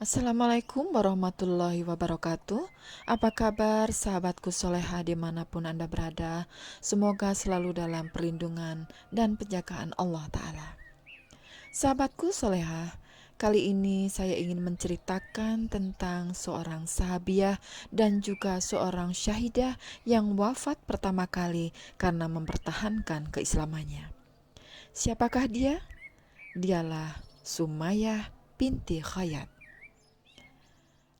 Assalamualaikum warahmatullahi wabarakatuh. Apa kabar sahabatku soleha dimanapun Anda berada? Semoga selalu dalam perlindungan dan penjagaan Allah Ta'ala. Sahabatku soleha, kali ini saya ingin menceritakan tentang seorang sahabiah dan juga seorang syahidah yang wafat pertama kali karena mempertahankan keislamannya. Siapakah dia? Dialah Sumayyah binti Khayyat.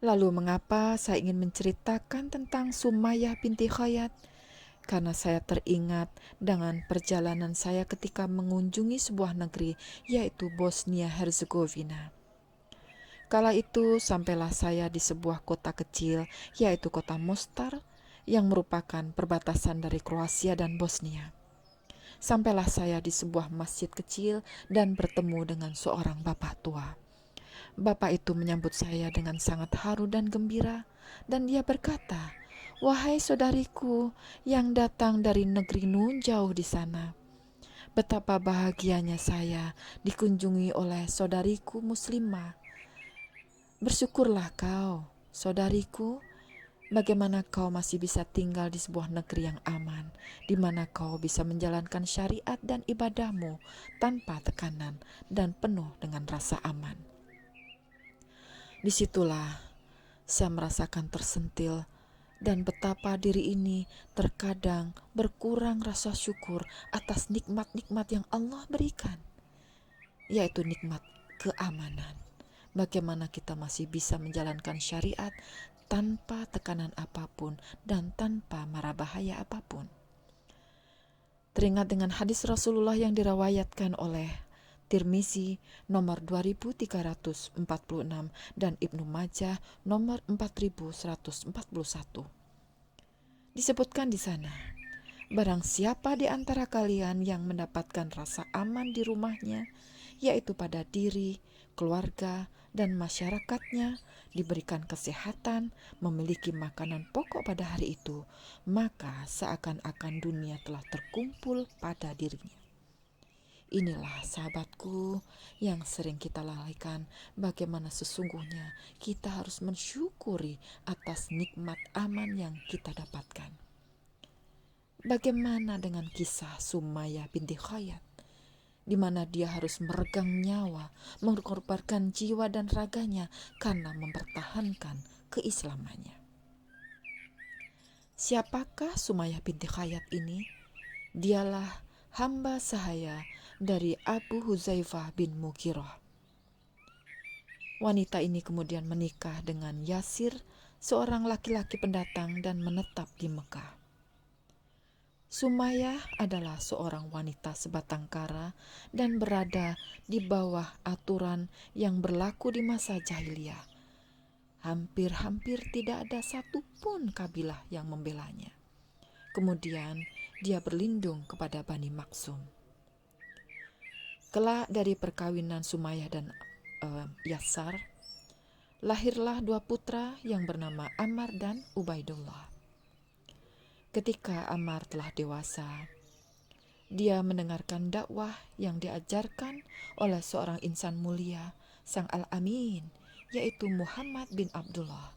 Lalu mengapa saya ingin menceritakan tentang Sumayyah binti Khayyat? Karena saya teringat dengan perjalanan saya ketika mengunjungi sebuah negeri, yaitu Bosnia Herzegovina. Kala itu sampailah saya di sebuah kota kecil, yaitu kota Mostar, yang merupakan perbatasan dari Kroasia dan Bosnia. Sampailah saya di sebuah masjid kecil dan bertemu dengan seorang bapak tua. Bapak itu menyambut saya dengan sangat haru dan gembira, dan dia berkata, "Wahai saudariku yang datang dari negeri nun jauh di sana, betapa bahagianya saya dikunjungi oleh saudariku muslimah. Bersyukurlah kau, saudariku, bagaimana kau masih bisa tinggal di sebuah negeri yang aman, di mana kau bisa menjalankan syariat dan ibadahmu tanpa tekanan dan penuh dengan rasa aman." Disitulah saya merasakan tersentil dan betapa diri ini terkadang berkurang rasa syukur atas nikmat-nikmat yang Allah berikan, yaitu nikmat keamanan. Bagaimana kita masih bisa menjalankan syariat tanpa tekanan apapun dan tanpa mara bahaya apapun. Teringat dengan hadis Rasulullah yang dirawayatkan oleh Tirmizi nomor 2346 dan Ibnu Majah nomor 4141. Disebutkan di sana, barang siapa di antara kalian yang mendapatkan rasa aman di rumahnya, yaitu pada diri, keluarga, dan masyarakatnya, diberikan kesehatan, memiliki makanan pokok pada hari itu, maka seakan-akan dunia telah terkumpul pada dirinya. Inilah sahabatku yang sering kita lalaikan, bagaimana sesungguhnya kita harus mensyukuri atas nikmat aman yang kita dapatkan. Bagaimana dengan kisah Sumayyah binti Khayyat, di mana dia harus meregang nyawa, mengorbankan jiwa dan raganya karena mempertahankan keislamannya. Siapakah Sumayyah binti Khayyat ini? Dialah hamba sahaya dari Abu Huzaifah bin Mughirah. Wanita ini kemudian menikah dengan Yasir, seorang laki-laki pendatang, dan menetap di Mekah. Sumayyah adalah seorang wanita sebatang kara dan berada di bawah aturan yang berlaku di masa jahiliyah. Hampir-hampir tidak ada satupun kabilah yang membelanya. Kemudian dia berlindung kepada Bani Maksum. Kelak dari perkawinan Sumayyah dan Yasar, lahirlah dua putra yang bernama Ammar dan Ubaidullah. Ketika Ammar telah dewasa, dia mendengarkan dakwah yang diajarkan oleh seorang insan mulia, Sang Al-Amin, yaitu Muhammad bin Abdullah,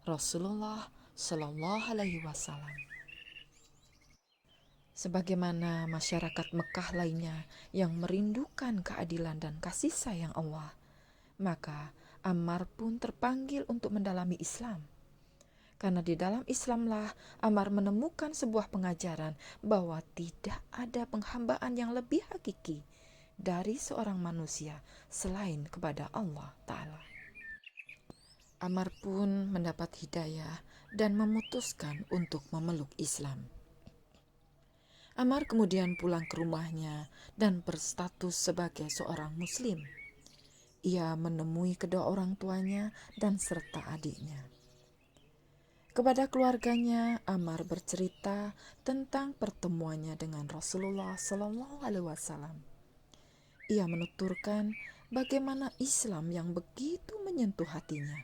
Rasulullah Shallallahu Alaihi Wasallam. Sebagaimana masyarakat Mekah lainnya yang merindukan keadilan dan kasih sayang Allah, maka Ammar pun terpanggil untuk mendalami Islam. Karena di dalam Islamlah Ammar menemukan sebuah pengajaran bahwa tidak ada penghambaan yang lebih hakiki dari seorang manusia selain kepada Allah Ta'ala. Ammar pun mendapat hidayah dan memutuskan untuk memeluk Islam. Ammar kemudian pulang ke rumahnya dan berstatus sebagai seorang muslim. Ia menemui kedua orang tuanya dan serta adiknya. Kepada keluarganya, Ammar bercerita tentang pertemuannya dengan Rasulullah Sallallahu Alaihi Wasallam. Ia menuturkan bagaimana Islam yang begitu menyentuh hatinya,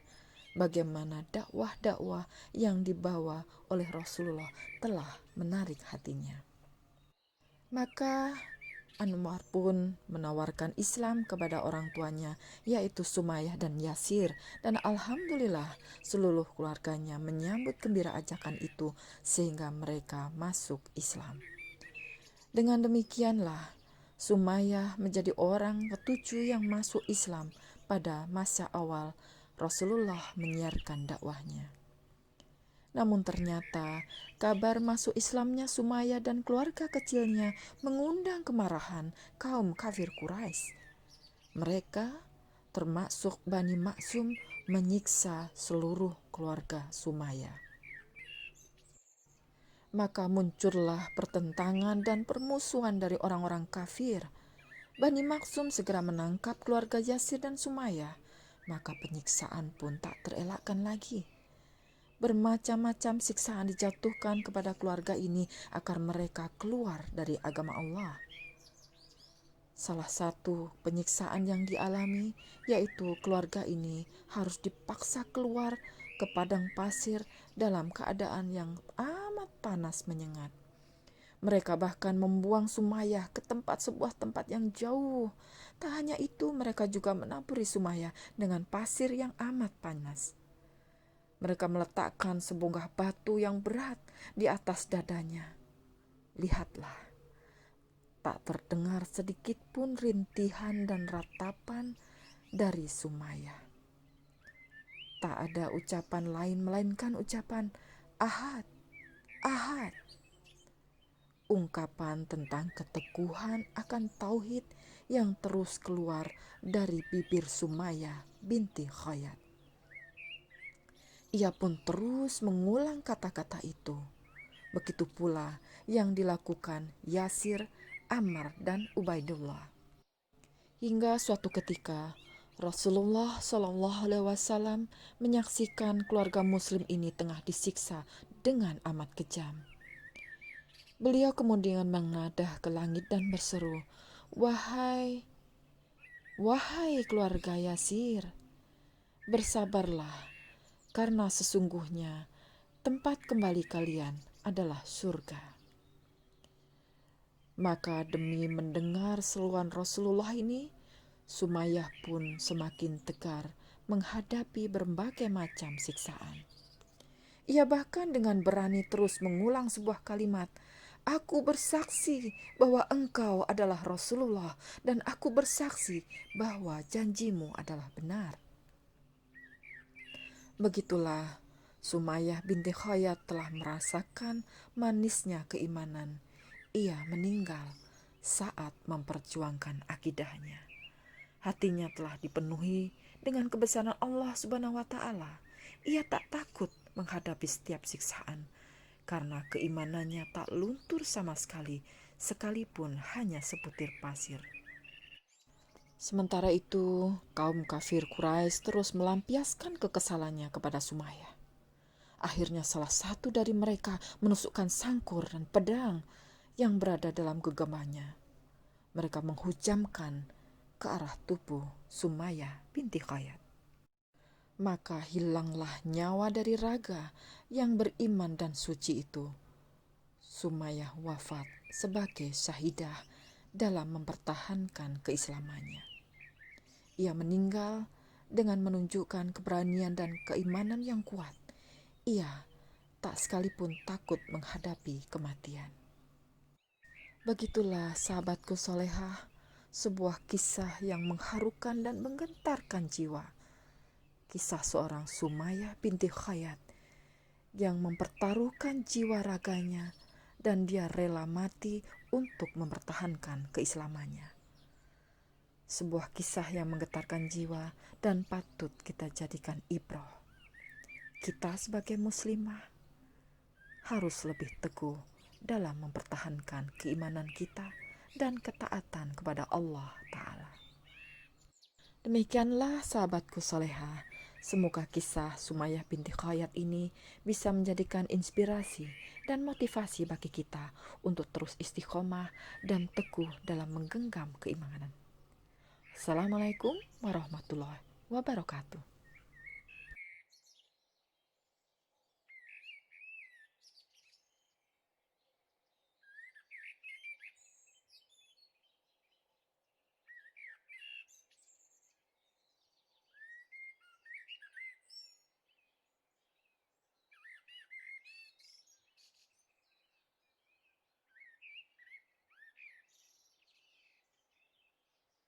bagaimana dakwah-dakwah yang dibawa oleh Rasulullah telah menarik hatinya. Maka Anwar pun menawarkan Islam kepada orang tuanya, yaitu Sumayyah dan Yasir, dan alhamdulillah seluruh keluarganya menyambut gembira ajakan itu sehingga mereka masuk Islam. Dengan demikianlah Sumayyah menjadi orang ketujuh yang masuk Islam pada masa awal Rasulullah menyiarkan dakwahnya. Namun ternyata kabar masuk Islamnya Sumayyah dan keluarga kecilnya mengundang kemarahan kaum kafir Quraisy. Mereka termasuk Bani Maksum menyiksa seluruh keluarga Sumayyah. Maka muncullah pertentangan dan permusuhan dari orang-orang kafir. Bani Maksum segera menangkap keluarga Yasir dan Sumayyah, maka penyiksaan pun tak terelakkan lagi. Bermacam-macam siksaan dijatuhkan kepada keluarga ini agar mereka keluar dari agama Allah. Salah satu penyiksaan yang dialami yaitu keluarga ini harus dipaksa keluar ke padang pasir dalam keadaan yang amat panas menyengat. Mereka bahkan membuang Sumayyah ke sebuah tempat yang jauh. Tak hanya itu, mereka juga menaburi Sumayyah dengan pasir yang amat panas. Mereka meletakkan sebongkah batu yang berat di atas dadanya. Lihatlah, tak terdengar sedikit pun rintihan dan ratapan dari Sumayyah. Tak ada ucapan lain melainkan ucapan Ahad, Ahad. Ungkapan tentang keteguhan akan tauhid yang terus keluar dari bibir Sumayyah binti Khayyat. Ia pun terus mengulang kata-kata itu. Begitu pula yang dilakukan Yasir, Ammar, dan Ubaidullah. Hingga suatu ketika Rasulullah SAW menyaksikan keluarga Muslim ini tengah disiksa dengan amat kejam. Beliau kemudian menadah ke langit dan berseru, Wahai keluarga Yasir, bersabarlah, karena sesungguhnya tempat kembali kalian adalah surga. Maka demi mendengar seruan Rasulullah ini, Sumayyah pun semakin tegar menghadapi berbagai macam siksaan. Ia bahkan dengan berani terus mengulang sebuah kalimat, Aku bersaksi bahwa engkau adalah Rasulullah dan aku bersaksi bahwa janjimu adalah benar. Begitulah Sumayyah binti Khayyat telah merasakan manisnya keimanan. Ia meninggal saat memperjuangkan akidahnya. Hatinya telah dipenuhi dengan kebesaran Allah Subhanahu wa taala. Ia tak takut menghadapi setiap siksaan karena keimanannya tak luntur sama sekali, sekalipun hanya sebutir pasir. Sementara itu, kaum kafir Quraisy terus melampiaskan kekesalannya kepada Sumayyah. Akhirnya salah satu dari mereka menusukkan sangkur dan pedang yang berada dalam genggamannya. Mereka menghujamkan ke arah tubuh Sumayyah binti Khayyat. Maka hilanglah nyawa dari raga yang beriman dan suci itu. Sumayyah wafat sebagai syahidah dalam mempertahankan keislamannya. Ia meninggal dengan menunjukkan keberanian dan keimanan yang kuat. Ia tak sekalipun takut menghadapi kematian. Begitulah sahabatku solehah, sebuah kisah yang mengharukan dan menggentarkan jiwa. Kisah seorang Sumayyah binti Khayyat yang mempertaruhkan jiwa raganya dan dia rela mati untuk mempertahankan keislamannya. Sebuah kisah yang menggetarkan jiwa dan patut kita jadikan ibrah. Kita sebagai muslimah harus lebih teguh dalam mempertahankan keimanan kita dan ketaatan kepada Allah Ta'ala. Demikianlah sahabatku soleha, semoga kisah Sumayyah binti Khayyat ini bisa menjadikan inspirasi dan motivasi bagi kita untuk terus istiqomah dan teguh dalam menggenggam keimanan. Assalamualaikum warahmatullahi wabarakatuh.